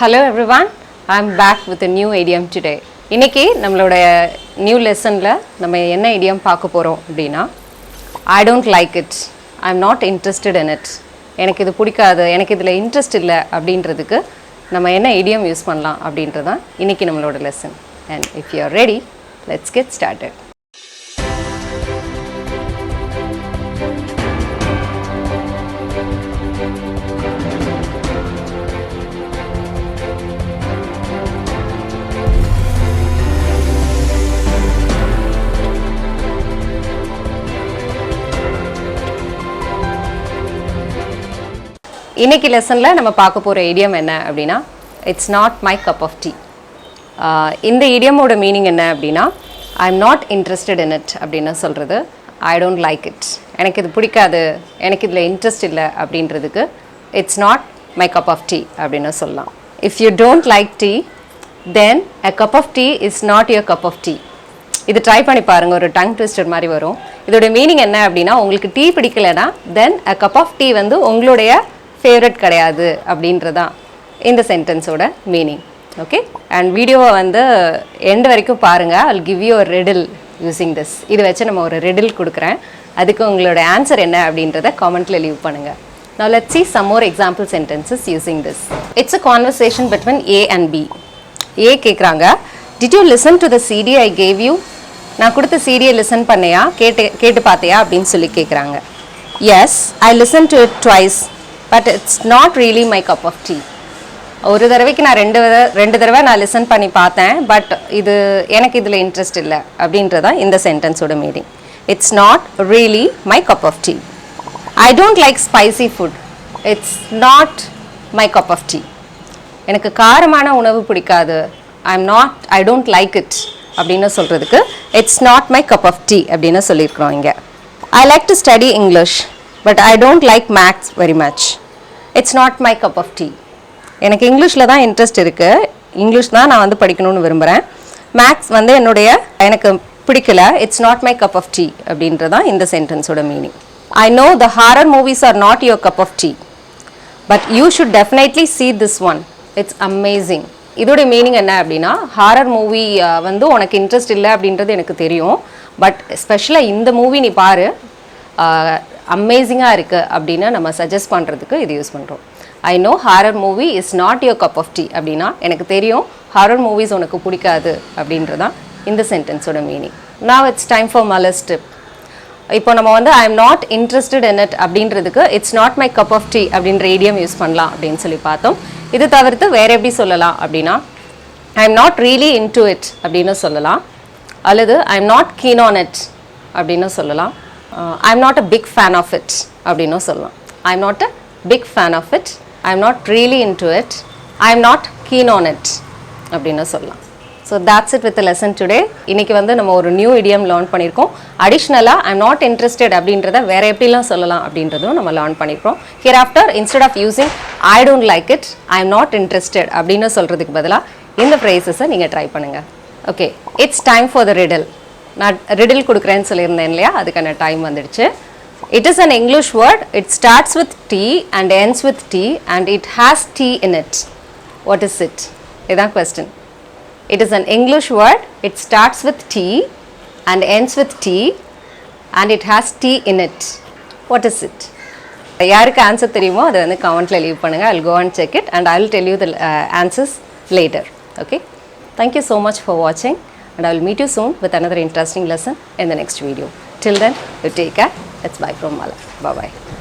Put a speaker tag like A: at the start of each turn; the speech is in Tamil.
A: Hello everyone, I am back with a new idiom today. இன்னைக்கு நம்மளோட நியூ லெசன்ல நம்ம என்ன இடியம் பார்க்க போறோம் அப்படினா I don't like it. I am not interested in it. எனக்கு இது பிடிக்காது, எனக்கு இதுல இன்ட்ரஸ்ட் இல்ல அப்படின்றதுக்கு நம்ம என்ன இடியம் யூஸ் பண்ணலாம் அப்படின்றது தான் இன்னைக்கு நம்மளோட lesson. And if you are ready, let's get started. இன்னைக்கு லெசன்ல நம்ம பார்க்க போற இடியம் என்ன அப்படினா it's not my cup of tea. இந்த இடியமோட மீனிங் என்ன அப்படினா I am not interested in it அப்படினா சொல்றது I don't like it. எனக்கு இது பிடிக்காது, எனக்கு இதுல இன்ட்ரஸ்ட் இல்ல அப்படின்றதுக்கு it's not my cup of tea அப்படினா சொல்லலாம். If you don't like tea, then a cup of tea is not your cup of tea. இது ட்ரை பண்ணி பாருங்க, ஒரு டங் ட்விஸ்டர் மாதிரி வரும். இதோட மீனிங் என்ன அப்படினா உங்களுக்கு டீ பிடிக்கலனா then a cup of tea வந்து உங்களுடைய ஃபேவரட் கிடையாது அப்படின்றதான் இந்த சென்டென்ஸோட மீனிங். ஓகே, அண்ட் வீடியோவை வந்து எண்ட் வரைக்கும் பாருங்கள். I'll give you a riddle using this. இது வச்சு நம்ம ஒரு riddle கொடுக்குறேன், அதுக்கு உங்களோட ஆன்சர் என்ன அப்படின்றத காமெண்ட்டில் லீவ் பண்ணுங்கள். Now let's see some more example sentences using this. It's a conversation between A and B. A கேட்குறாங்க, did you listen to the CD I gave you? நான் கொடுத்த சீடியை லிசன் பண்ணியா, கேட்டு பார்த்தியா அப்படின்னு சொல்லி கேட்குறாங்க. Yes, I listened to it twice. But it's not really my cup of tea. ஒரு தடவைக்கு நான் ரெண்டு தடவை நான் லிசன் பண்ணி பார்த்தேன், பட் இது எனக்கு இதில் இன்ட்ரெஸ்ட் இல்லை அப்படின்றதான் இந்த சென்டென்ஸோட meaning. It's not really my cup of tea. I don't like spicy food. It's not my cup of tea. எனக்கு காரமான உணவு பிடிக்காது. ஐ டோன்ட் லைக் இட் அப்படின்னு சொல்கிறதுக்கு it's not my cup of tea அப்படின்னு சொல்லியிருக்கிறோம் இங்கே. I like to study English but I don't like maths very much. It's not my cup of tea. எனக்கு இங்கிலீஷில் தான் இன்ட்ரெஸ்ட் இருக்குது, இங்கிலீஷ் தான் நான் வந்து படிக்கணும்னு விரும்புகிறேன், மேத்ஸ் வந்து எனக்கு பிடிக்கல. It's not my cup of tea அப்படின்றதான் இந்த சென்டென்ஸோட meaning. I know the horror movies are not your cup of tea but you should definitely see this one. It's amazing. இதோடைய மீனிங் என்ன அப்படின்னா, ஹாரர் மூவி வந்து உனக்கு இன்ட்ரெஸ்ட் இல்லை அப்படின்றது எனக்கு தெரியும், பட் ஸ்பெஷலாக இந்த மூவி நீ பாரு, அமேசிங்காக இருக்குது அப்படின்னு நம்ம சஜஸ்ட் பண்ணுறதுக்கு இது யூஸ் பண்ணுறோம். I know horror movie is not your cup of tea அப்படின்னா எனக்கு தெரியும் ஹாரர் மூவிஸ் உனக்கு பிடிக்காது அப்படின்றதான் இந்த சென்டென்ஸோட meaning. Now it's time for Malar's tip. இப்போ நம்ம வந்து I am not interested in it அப்படின்றதுக்கு it's not my cup of tea அப்படின்ற இடியம் யூஸ் பண்ணலாம் அப்படின்னு சொல்லி பார்த்தோம். இது தவிர்த்து வேறு எப்படி சொல்லலாம் அப்படின்னா, I am not really into it அப்படின்னு சொல்லலாம், அல்லது I am not keen on it அப்படின்னு சொல்லலாம். I am not a big fan of it அப்படினு சொல்லலாம். I am not a big fan of it. I am not really into it. I am not keen on it அப்படினு சொல்லலாம். So that's it with the lesson today. இன்னைக்கு வந்து நம்ம ஒரு நியூ idiom லேர்ன் பண்ணியிருக்கோம். அடிஷ்னலா I am not interested அப்படின்றத வேற எப்படிலாம் சொல்லலாம் அப்படின்றதும் நம்ம லேர்ன் பண்ணியிருக்கோம். Hereafter instead of using I don't like it, I am not interested அப்படின்னு சொல்றதுக்கு பதிலா இந்த phrases நீங்க ட்ரை பண்ணுங்க. Okay, it's time for the riddle. நான் ரிடில் கொடுக்குறேன்னு சொல்லியிருந்தேன் இல்லையா, அதுக்கான டைம் வந்துடுச்சு. It is an English word. It starts with T and ends with T and it has T in it. What is it? இதுதான் question. It is an English word. It starts with T and ends with T and it has T in it. What is it? யாருக்கு ஆன்சர் தெரியுமோ அதை வந்து கமெண்ட்டில் லீவ் பண்ணுங்கள். I'll go and check it and I'll tell you the answers later. Okay? Thank you so much for watching. And I will meet you soon with another interesting lesson in the next video. Till then, you take care. It's bye from Mala. Bye-bye.